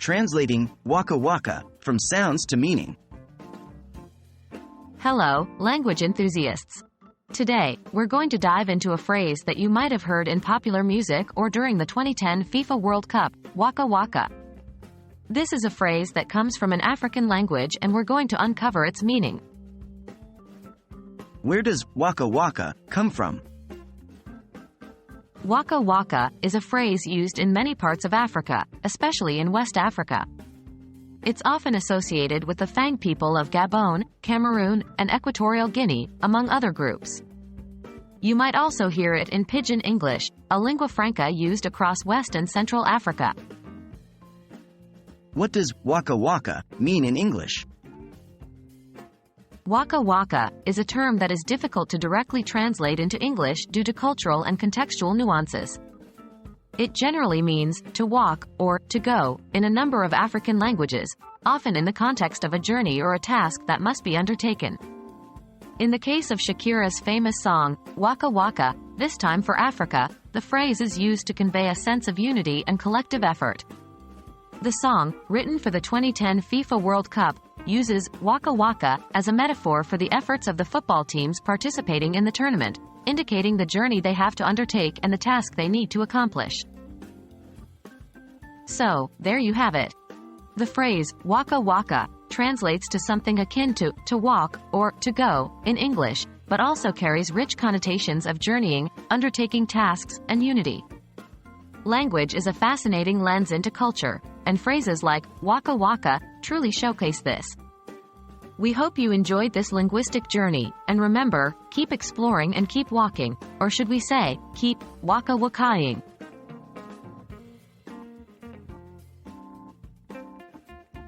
translating Waka Waka from sounds to meaning. Hello, language enthusiasts. Today, we're going to dive into a phrase that you might have heard in popular music or during the 2010 FIFA World Cup, Waka Waka. This is a phrase that comes from an African language and we're going to uncover its meaning. Where does Waka Waka come from? Waka Waka is a phrase used in many parts of Africa, especially in West Africa. It's often associated with the Fang people of Gabon, Cameroon, and Equatorial Guinea, among other groups. You might also hear it in Pidgin English, a lingua franca used across West and Central Africa. What does Waka Waka mean in English? Waka Waka is a term that is difficult to directly translate into English due to cultural and contextual nuances. It generally means to walk or to go in a number of African languages, often in the context of a journey or a task that must be undertaken. In the case of Shakira's famous song, Waka Waka, This Time for Africa, the phrase is used to convey a sense of unity and collective effort. The song, written for the 2010 FIFA World Cup, uses Waka Waka as a metaphor for the efforts of the football teams participating in the tournament, indicating the journey they have to undertake and the task they need to accomplish. So, there you have it. The phrase, Waka Waka, translates to something akin to walk, or to go, in English, but also carries rich connotations of journeying, undertaking tasks, and unity. Language is a fascinating lens into culture, and phrases like Waka Waka truly showcase this. We hope you enjoyed this linguistic journey, and remember, keep exploring and keep walking, or should we say, keep Waka Waka'ing.